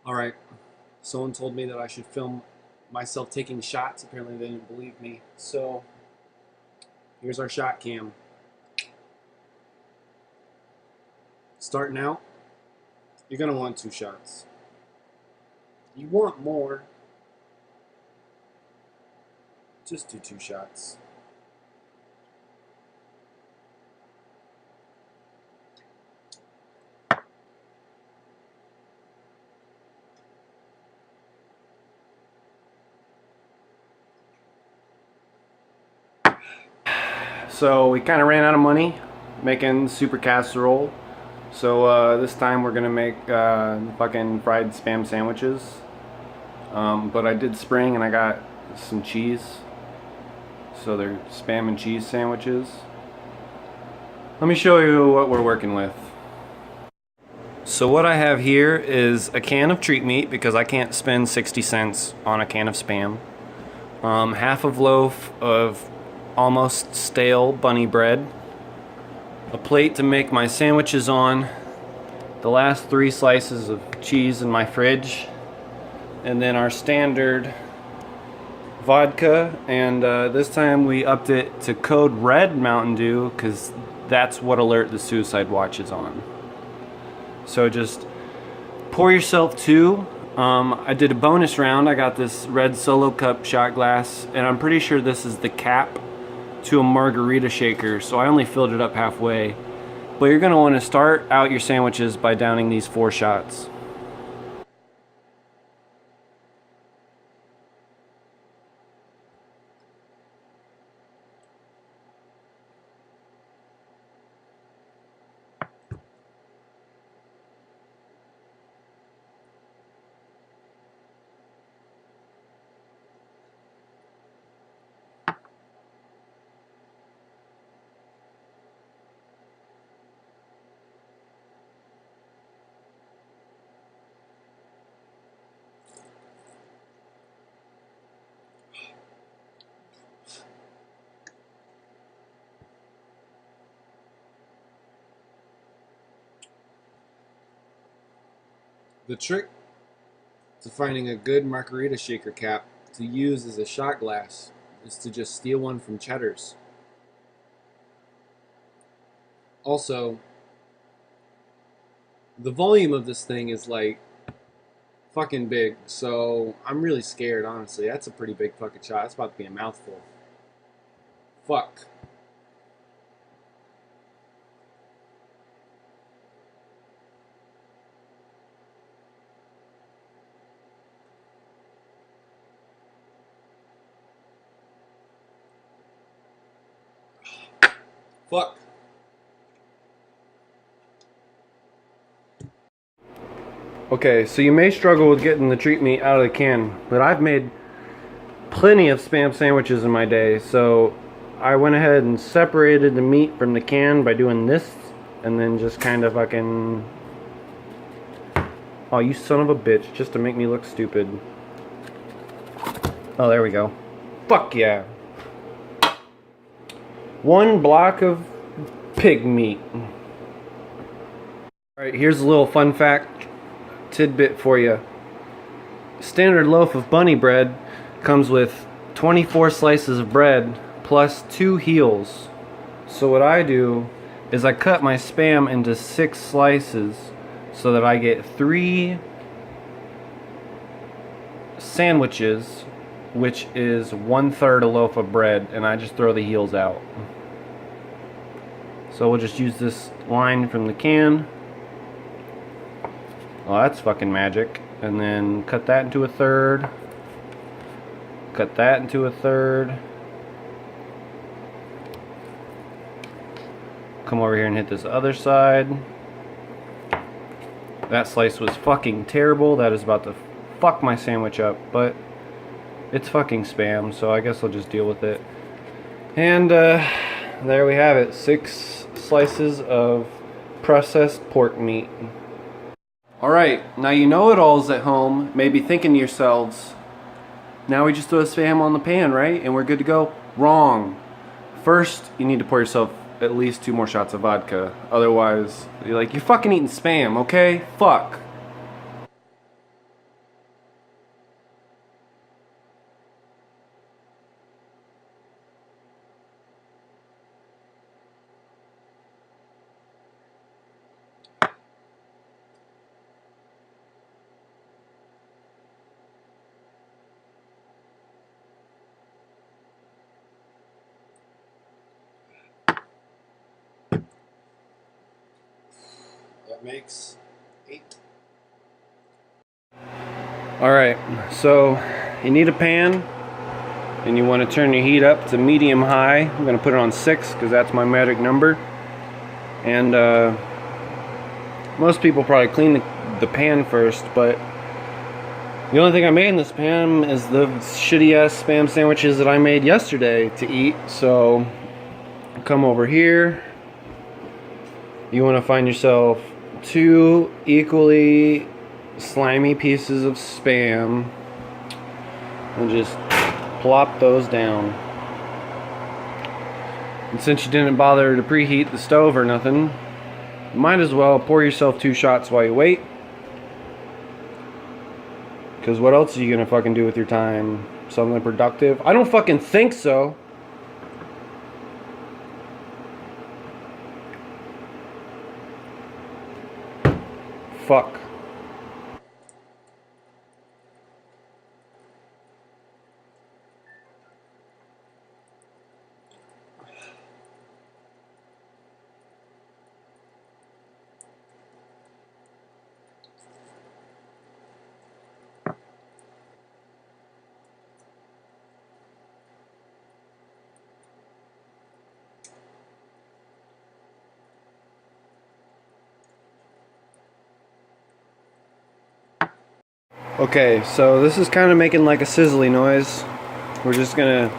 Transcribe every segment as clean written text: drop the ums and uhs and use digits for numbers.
Alright, someone told me that I should film myself taking shots. Apparently they didn't believe me. So, here's our shot cam. Starting out, you're going to want 2 shots. You want more, just do 2 shots. So we kind of ran out of money making super casserole. So this time we're gonna make fucking fried spam sandwiches. But I did spring and I got some cheese. So they're spam and cheese sandwiches. Let me show you what we're working with. So what I have here is a can of treat meat because I can't spend 60 cents on a can of spam. Half of loaf of almost stale bunny bread. A plate to make my sandwiches on. The last 3 slices of cheese in my fridge. And then our standard vodka. And this time we upped it to Code Red Mountain Dew because that's what alert the suicide watch is on. So just pour yourself 2. I did a bonus round. I got this red Solo Cup shot glass, and I'm pretty sure this is the cap to a margarita shaker, so I only filled it up halfway. But you're going to want to start out your sandwiches by downing these 4 shots. The trick to finding a good margarita shaker cap to use as a shot glass is to just steal one from Cheddar's. Also, the volume of this thing is like fucking big, so I'm really scared, honestly. That's a pretty big fucking shot. That's about to be a mouthful. Fuck. Fuck. Okay, so you may struggle with getting the treat meat out of the can, but I've made plenty of spam sandwiches in my day, so I went ahead and separated the meat from the can by doing this, and then just kind of fucking... Oh, you son of a bitch, just to make me look stupid. Oh, there we go. Fuck yeah. 1 block of pig meat. Alright, here's a little fun fact tidbit for you. Standard loaf of bunny bread comes with 24 slices of bread plus 2 heels. So what I do is I cut my spam into 6 slices so that I get 3 sandwiches, which is 1/3 a loaf of bread, and I just throw the heels out. So we'll just use this line from the can. Oh, that's fucking magic. And then cut that into 1/3. Cut that into 1/3. Come over here and hit this other side. That slice was fucking terrible. That is about to fuck my sandwich up, but it's fucking spam, so I guess I'll just deal with it. And there we have it. 6 slices of processed pork meat. Alright, now you know-it-alls at home may be thinking to yourselves, now we just throw spam on the pan, right? And we're good to go? Wrong. First, you need to pour yourself at least 2 more shots of vodka. Otherwise, you're fucking eating spam, okay? Fuck. makes 8. Alright, so you need a pan and you want to turn your heat up to medium high. I'm going to put it on 6 because that's my magic number. And most people probably clean the pan first, but the only thing I made in this pan is the shitty ass Spam sandwiches that I made yesterday to eat. So come over here. You want to find yourself 2 equally slimy pieces of Spam and just plop those down. And since you didn't bother to preheat the stove or nothing, you might as well pour yourself 2 shots while you wait. Because what else are you gonna fucking do with your time? Something productive? I don't fucking think so. Fuck. Okay, so this is kind of making like a sizzly noise. We're just gonna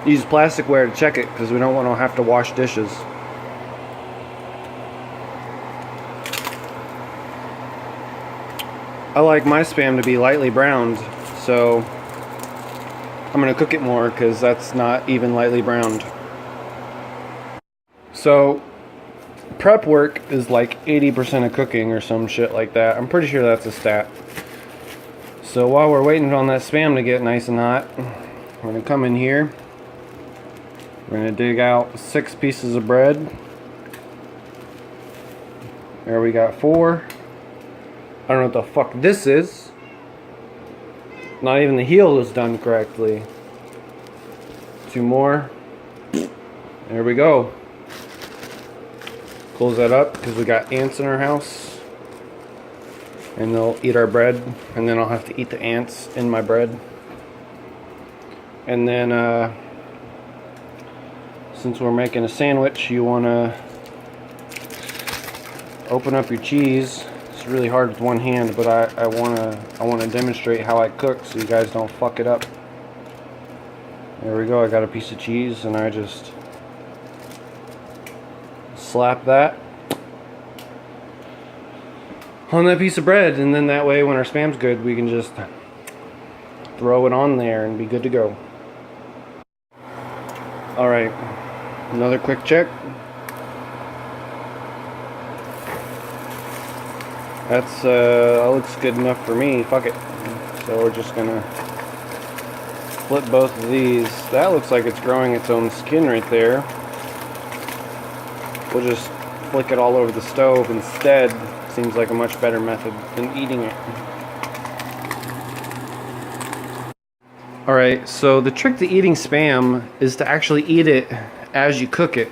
use plasticware to check it because we don't want to have to wash dishes. I like my Spam to be lightly browned, so I'm gonna cook it more because that's not even lightly browned. So prep work is like 80% of cooking or some shit like that. I'm pretty sure that's a stat. So while we're waiting on that Spam to get nice and hot, we're going to come in here. We're going to dig out 6 pieces of bread. There we got 4. I don't know what the fuck this is. Not even the heel is done correctly. 2 more. There we go. Close that up because we got ants in our house. And they'll eat our bread, and then I'll have to eat the ants in my bread. And then since we're making a sandwich, you want to open up your cheese. It's really hard with one hand, but I want to demonstrate how I cook so you guys don't fuck it up. There we go. I got a piece of cheese, and I just slap that on that piece of bread, and then that way when our Spam's good we can just throw it on there and be good to go. Alright, another quick check. That's that looks good enough for me. Fuck it. So we're just gonna flip both of these. That looks like it's growing its own skin right there. We'll just flick it all over the stove instead. Seems like a much better method than eating it. Alright, so the trick to eating Spam is to actually eat it as you cook it.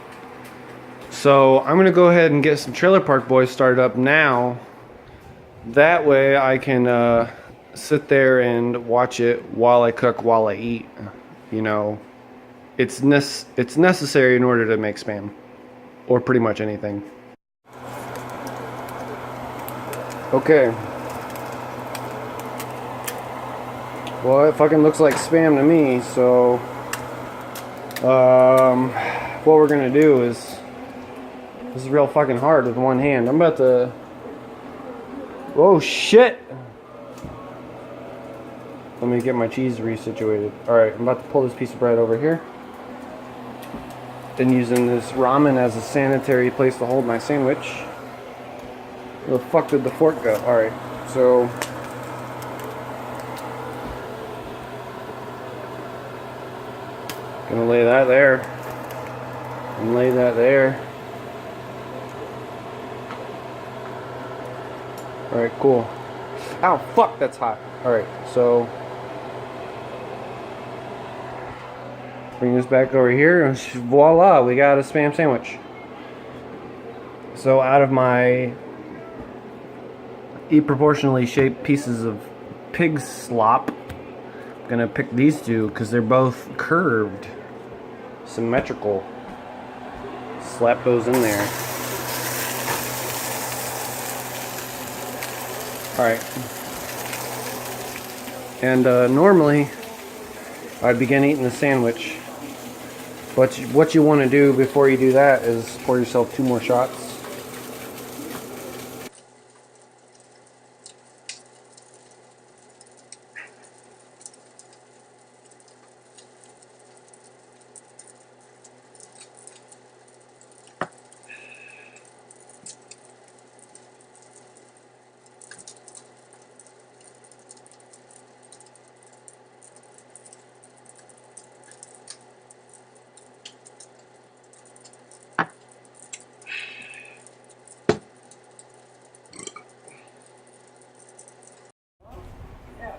So I'm going to go ahead and get some Trailer Park Boys started up now. That way I can sit there and watch it while I cook, while I eat. You know, it's necessary in order to make Spam. Or pretty much anything. Okay. Well, it fucking looks like Spam to me, so what we're gonna do is, this is real fucking hard with one hand. I'm about to, oh shit! Let me get my cheese resituated. Alright, I'm about to pull this piece of bread over here. Been using this ramen as a sanitary place to hold my sandwich. Where the fuck did the fork go? Alright, so gonna lay that there and lay that there. Alright, cool. Ow, fuck, that's hot. Alright, so bring this back over here and voila, we got a Spam sandwich. So out of my eat proportionally shaped pieces of pig slop. I'm gonna pick these two because they're both curved, symmetrical. Slap those in there. Alright. And normally I'd begin eating the sandwich. But what you want to do before you do that is pour yourself 2 more shots.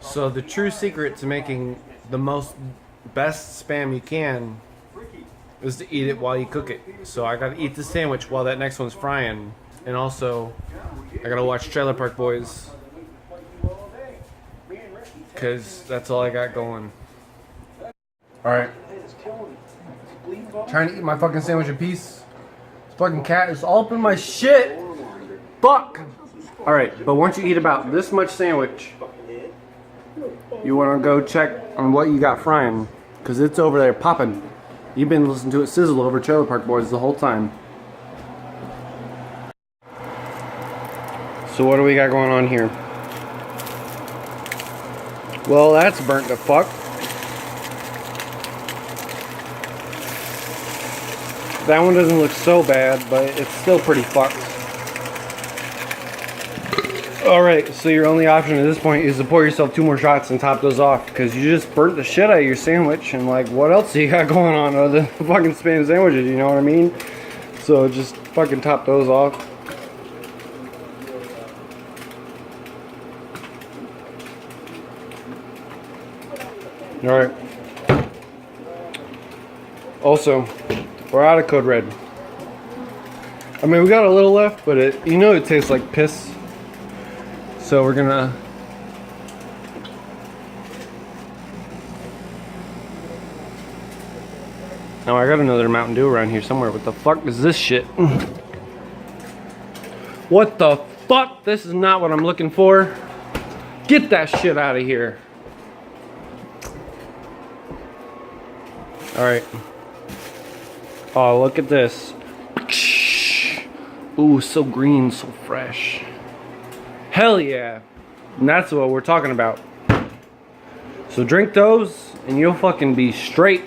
So the true secret to making the best spam you can is to eat it while you cook it. So I gotta eat the sandwich while that next one's frying. And also, I gotta watch Trailer Park Boys, because that's all I got going. Alright. Trying to eat my fucking sandwich in peace. This fucking cat is all up in my shit. Fuck! Alright, but once you eat about this much sandwich, you want to go check on what you got frying, because it's over there popping. You've been listening to it sizzle over Trailer Park Boys the whole time. So what do we got going on here? Well, that's burnt to fuck. That one doesn't look so bad, but it's still pretty fucked. Alright, so your only option at this point is to pour yourself 2 more shots and top those off, because you just burnt the shit out of your sandwich, and like, what else do you got going on other than fucking spam sandwiches, you know what I mean? So just fucking top those off. Alright. Also, we're out of Code Red. I mean, we got a little left, but it tastes like piss. So we're gonna now I got another Mountain Dew around here somewhere. What the fuck is this shit? What the fuck? This is not what I'm looking for. Get that shit out of here. Alright. Oh, look at this. Ooh, so green, so fresh. Hell yeah. And that's what we're talking about. So drink those and you'll fucking be straight.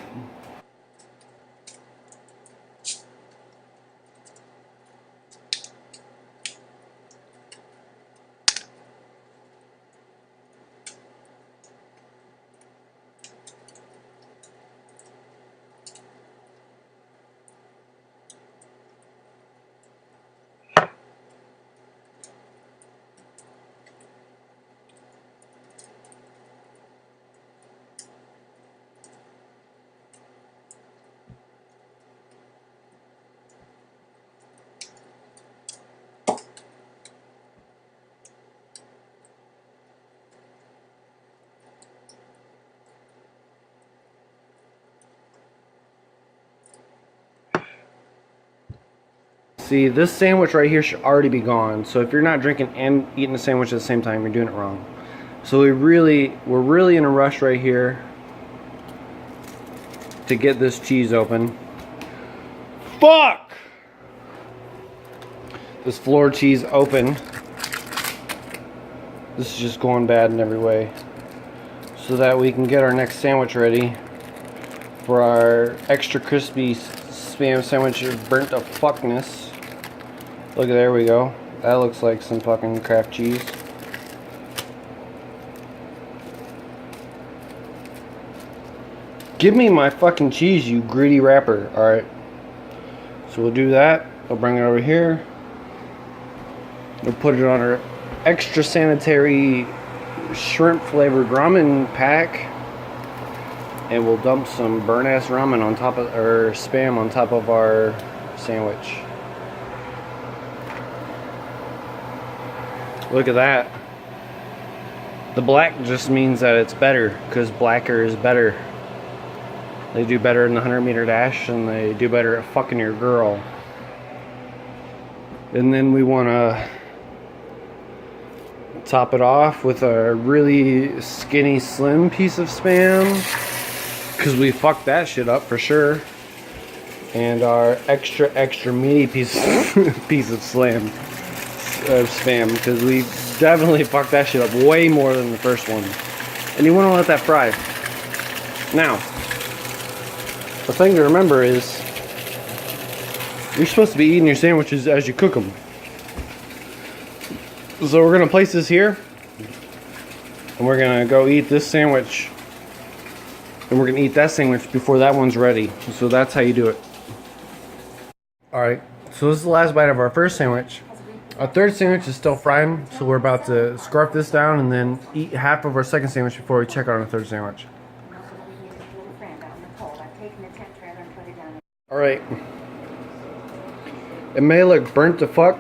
See, this sandwich right here should already be gone. So if you're not drinking and eating the sandwich at the same time, you're doing it wrong. So we're really in a rush right here to get this cheese open. Fuck! This floor cheese open. This is just going bad in every way. So that we can get our next sandwich ready for our extra crispy spam sandwich of burnt to fuckness. Look, there we go. That looks like some fucking Kraft cheese. Give me my fucking cheese, you greedy rapper. Alright. So we'll do that. We'll bring it over here. We'll put it on our extra sanitary shrimp flavored ramen pack. And we'll dump some burnt ass ramen on top of, or spam on top of our sandwich. Look at that. The black just means that it's better, because blacker is better. They do better in the 100-meter dash, and they do better at fucking your girl. And then we want to top it off with a really skinny, slim piece of Spam, because we fucked that shit up for sure. And our extra meaty piece of Spam, because we definitely fucked that shit up way more than the first one. And you want to let that fry. Now, the thing to remember is you're supposed to be eating your sandwiches as you cook them. So we're going to place this here, and we're going to go eat this sandwich, and we're going to eat that sandwich before that one's ready. So that's how you do it. Alright, so this is the last bite of our first sandwich. Our third sandwich is still frying, so we're about to scarf this down and then eat half of our second sandwich before we check on our third sandwich. Alright. It may look burnt to fuck,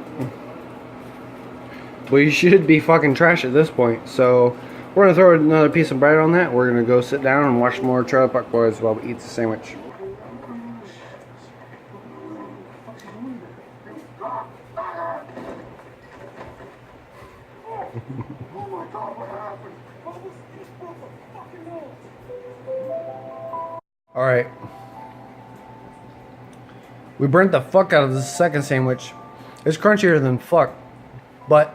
but you should be fucking trash at this point. So we're gonna throw another piece of bread on that. We're gonna go sit down and watch more Trailer Park Boys while we eat the sandwich. Alright. We burnt the fuck out of the second sandwich. It's crunchier than fuck, but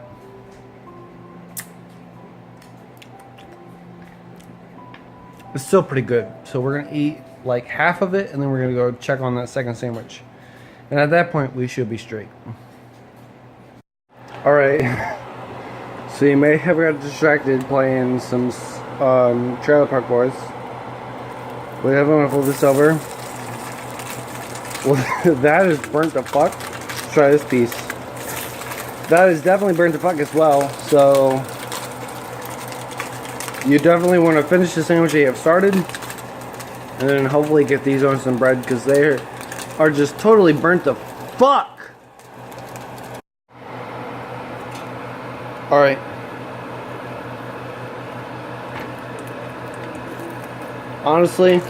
it's still pretty good. So we're gonna eat like half of it, and then we're gonna go check on that second sandwich. And at that point, we should be straight. Alright. So you may have got distracted playing some Trailer Park Boys. We have to fold this over. Well, that is burnt to fuck. Let's try this piece. That is definitely burnt to fuck as well. So you definitely want to finish the sandwich that you have started, and then hopefully get these on some bread, because they are just totally burnt to fuck. Alright. Honestly,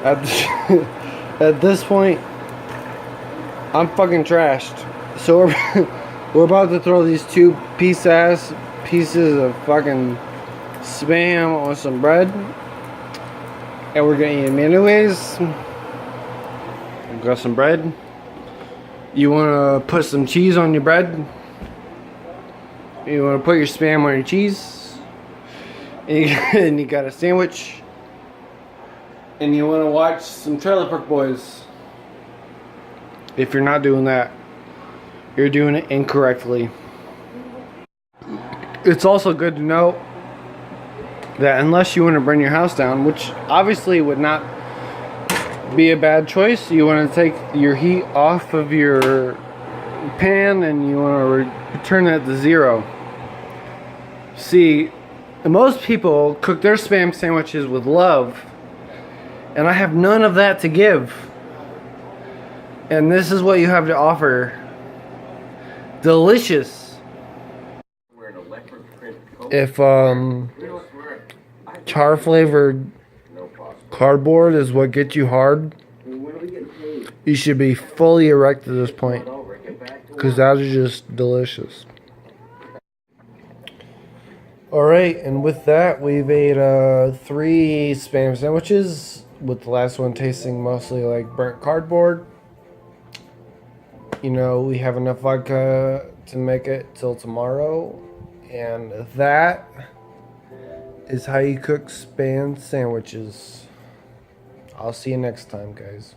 at this point, I'm fucking trashed. So we're about to throw these two pieces of fucking Spam on some bread, and we're gonna eat them anyways. We've got some bread. You wanna put some cheese on your bread. You wanna put your Spam on your cheese, and you got a sandwich. And you want to watch some Trailer Park Boys. If you're not doing that, you're doing it incorrectly. It's also good to know that unless you want to burn your house down, which obviously would not be a bad choice, you want to take your heat off of your pan and you want to return that to 0. See, most people cook their Spam sandwiches with love, and I have none of that to give. And this is what you have to offer. Delicious. If char flavored cardboard is what gets you hard, you should be fully erect at this point, because that is just delicious. Alright, and with that, we've ate 3 Spam sandwiches, with the last one tasting mostly like burnt cardboard. You know, we have enough vodka to make it till tomorrow, and that is how you cook Spam sandwiches. I'll see you next time, guys.